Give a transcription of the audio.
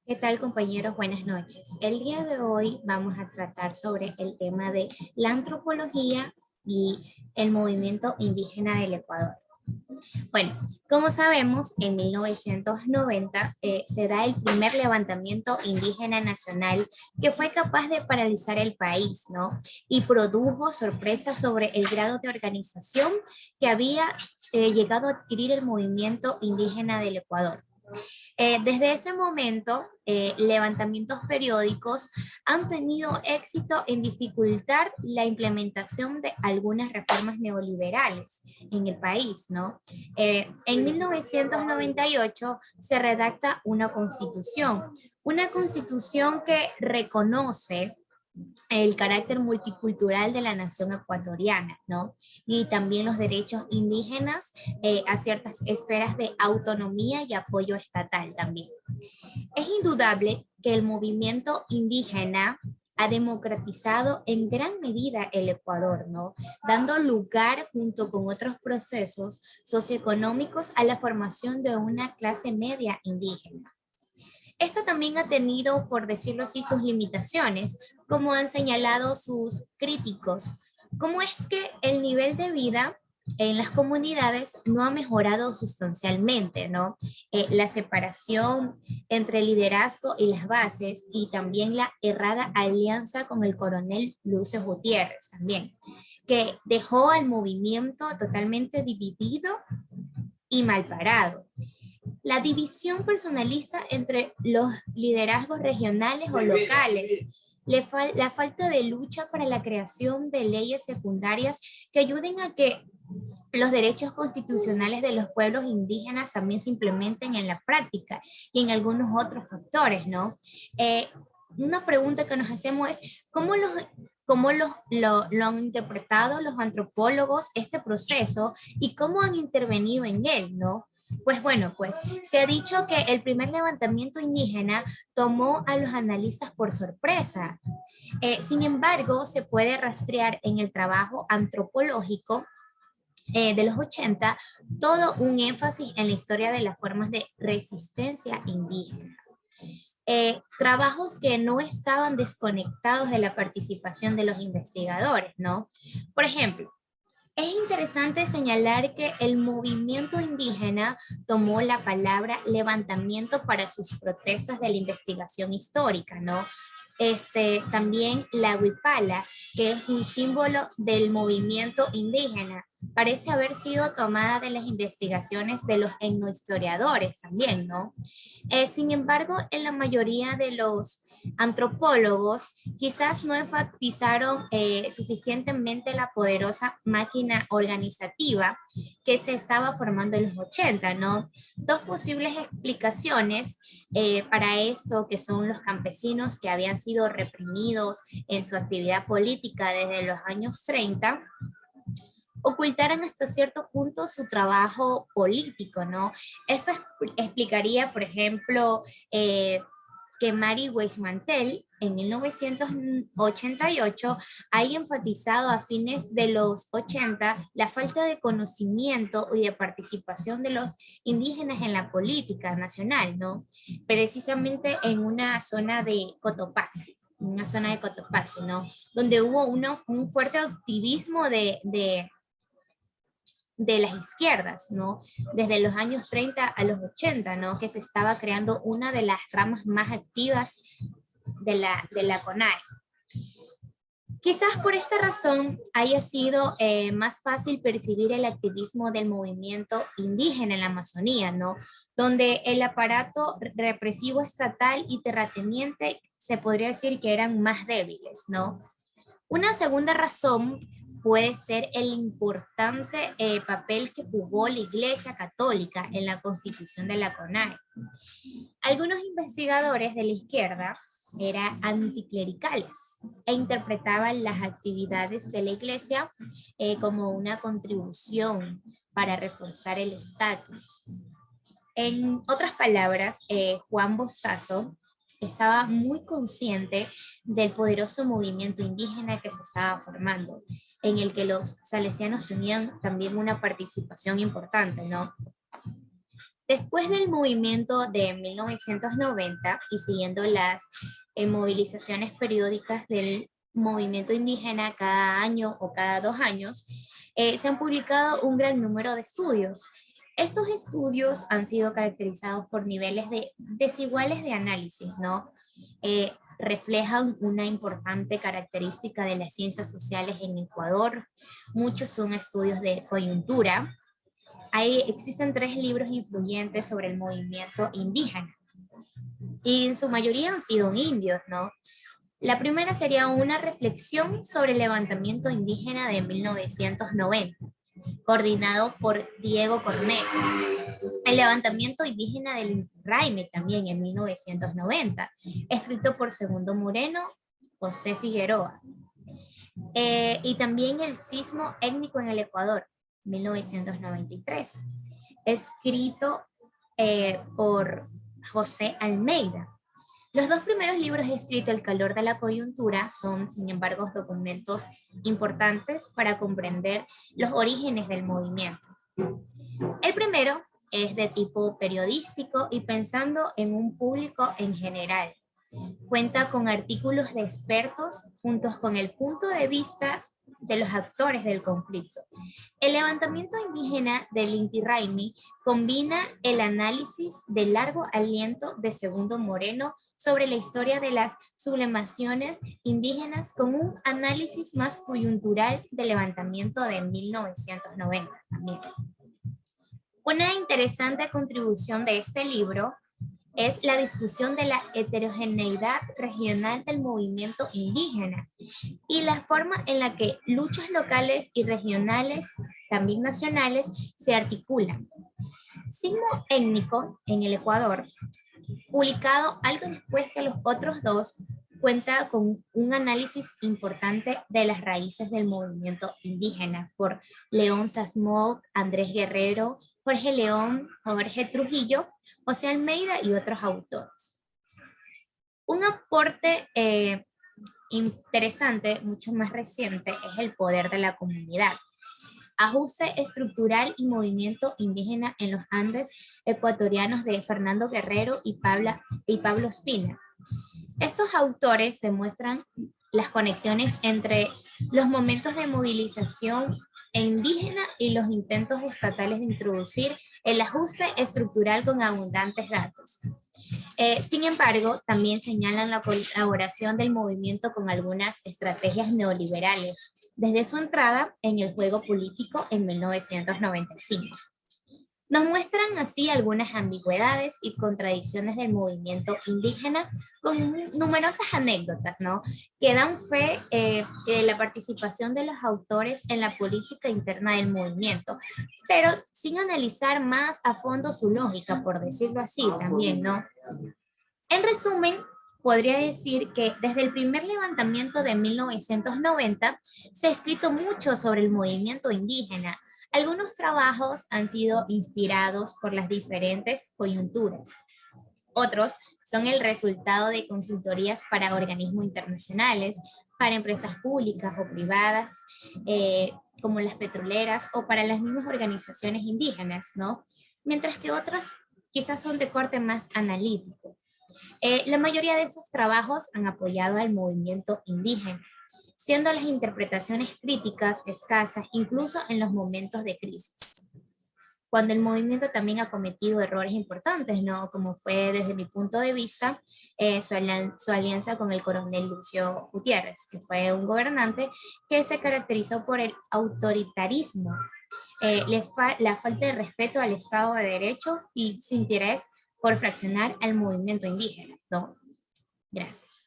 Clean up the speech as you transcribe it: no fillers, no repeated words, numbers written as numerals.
¿Qué tal, compañeros? Buenas noches. El día de hoy vamos a tratar sobre el tema de la antropología y el movimiento indígena del Ecuador. Bueno, como sabemos, en 1990 se da el primer levantamiento indígena nacional que fue capaz de paralizar el país, ¿no? Y produjo sorpresa sobre el grado de organización que había llegado a adquirir el movimiento indígena del Ecuador. Desde ese momento, levantamientos periódicos han tenido éxito en dificultar la implementación de algunas reformas neoliberales en el país, ¿no? En 1998 se redacta una constitución que reconoce el carácter multicultural de la nación ecuatoriana, ¿no? Y también los derechos indígenas a ciertas esferas de autonomía y apoyo estatal también. Es indudable que el movimiento indígena ha democratizado en gran medida el Ecuador, ¿no? Dando lugar junto con otros procesos socioeconómicos a la formación de una clase media indígena. Esta también ha tenido, por decirlo así, sus limitaciones, como han señalado sus críticos. ¿Cómo es que el nivel de vida en las comunidades no ha mejorado sustancialmente, ¿no? La separación entre el liderazgo y las bases y también la errada alianza con el coronel Lucio Gutiérrez también, que dejó al movimiento totalmente dividido y mal parado. La división personalista entre los liderazgos regionales o locales, la falta de lucha para la creación de leyes secundarias que ayuden a que los derechos constitucionales de los pueblos indígenas también se implementen en la práctica y en algunos otros factores, ¿no? Eh, una pregunta que nos hacemos es, ¿cómo lo han interpretado los antropólogos este proceso y cómo han intervenido en él, ¿no? Pues bueno, pues se ha dicho que el primer levantamiento indígena tomó a los analistas por sorpresa. Sin embargo, se puede rastrear en el trabajo antropológico de los 80 todo un énfasis en la historia de las formas de resistencia indígena. Trabajos que no estaban desconectados de la participación de los investigadores, ¿no? Por ejemplo, es interesante señalar que el movimiento indígena tomó la palabra levantamiento para sus protestas de la investigación histórica, ¿no? También la huipala, que es un símbolo del movimiento indígena, parece haber sido tomada de las investigaciones de los etnohistoriadores también, ¿no? Sin embargo, en la mayoría de los antropólogos quizás no enfatizaron suficientemente la poderosa máquina organizativa que se estaba formando en los 80, ¿no? Dos posibles explicaciones para esto, que son los campesinos que habían sido reprimidos en su actividad política desde los años 30, ocultaran hasta cierto punto su trabajo político, ¿no? Esto explicaría, por ejemplo, que Mary Weismantel en 1988 haya enfatizado a fines de los 80 la falta de conocimiento y de participación de los indígenas en la política nacional, ¿no? Precisamente en una zona de Cotopaxi, ¿no? Donde hubo un fuerte activismo de las izquierdas, ¿no? Desde los años 30 a los 80, ¿no? Que se estaba creando una de las ramas más activas de la CONAE. Quizás por esta razón haya sido más fácil percibir el activismo del movimiento indígena en la Amazonía, ¿no? Donde el aparato represivo estatal y terrateniente se podría decir que eran más débiles, ¿no? Una segunda razón puede ser el importante papel que jugó la Iglesia Católica en la constitución de la CONAE. Algunos investigadores de la izquierda eran anticlericales e interpretaban las actividades de la Iglesia como una contribución para reforzar el estatus. En otras palabras, Juan Bostazo estaba muy consciente del poderoso movimiento indígena que se estaba formando, en el que los salesianos tenían también una participación importante, ¿no? Después del movimiento de 1990 y siguiendo las movilizaciones periódicas del movimiento indígena cada año o cada 2 años, se han publicado un gran número de estudios. Estos estudios han sido caracterizados por niveles desiguales de análisis, ¿no? Reflejan una importante característica de las ciencias sociales en Ecuador. Muchos son estudios de coyuntura. Existen 3 libros influyentes sobre el movimiento indígena y en su mayoría han sido indios, ¿no? La primera sería una reflexión sobre el levantamiento indígena de 1990, coordinado por Diego Cornejo. El levantamiento indígena del Inti Raymi también en 1990, escrito por Segundo Moreno, José Figueroa. Y también el sismo étnico en el Ecuador, 1993, escrito por José Almeida. Los 2 primeros libros escritos, El calor de la coyuntura, son, sin embargo, documentos importantes para comprender los orígenes del movimiento. El primero es de tipo periodístico y pensando en un público en general. Cuenta con artículos de expertos juntos con el punto de vista de los actores del conflicto. El levantamiento indígena del Inti Raymi combina el análisis de largo aliento de Segundo Moreno sobre la historia de las sublemaciones indígenas con un análisis más coyuntural del levantamiento de 1990 también. Una interesante contribución de este libro es la discusión de la heterogeneidad regional del movimiento indígena y la forma en la que luchas locales y regionales, también nacionales, se articulan. Sismo étnico en el Ecuador, publicado algo después que los otros 2, cuenta con un análisis importante de las raíces del movimiento indígena por León Sasmog, Andrés Guerrero, Jorge León, Jorge Trujillo, José Almeida y otros autores. Un aporte interesante, mucho más reciente, es el poder de la comunidad. Ajuste estructural y movimiento indígena en los Andes ecuatorianos de Fernando Guerrero y Pablo Espina. Estos autores demuestran las conexiones entre los momentos de movilización indígena y los intentos estatales de introducir el ajuste estructural con abundantes datos. Sin embargo, también señalan la colaboración del movimiento con algunas estrategias neoliberales desde su entrada en el juego político en 1995. Nos muestran así algunas ambigüedades y contradicciones del movimiento indígena con numerosas anécdotas, ¿no? Que dan fe de la participación de los autores en la política interna del movimiento, pero sin analizar más a fondo su lógica, por decirlo así también, ¿no? En resumen, podría decir que desde el primer levantamiento de 1990 se ha escrito mucho sobre el movimiento indígena. Algunos trabajos han sido inspirados por las diferentes coyunturas. Otros son el resultado de consultorías para organismos internacionales, para empresas públicas o privadas, como las petroleras, o para las mismas organizaciones indígenas, ¿no? Mientras que otras quizás son de corte más analítico. La mayoría de esos trabajos han apoyado al movimiento indígena, siendo las interpretaciones críticas escasas incluso en los momentos de crisis, cuando el movimiento también ha cometido errores importantes, ¿no? Como fue desde mi punto de vista su alianza con el coronel Lucio Gutiérrez, que fue un gobernante que se caracterizó por el autoritarismo, la falta de respeto al Estado de Derecho y su interés por fraccionar al movimiento indígena, ¿no? Gracias.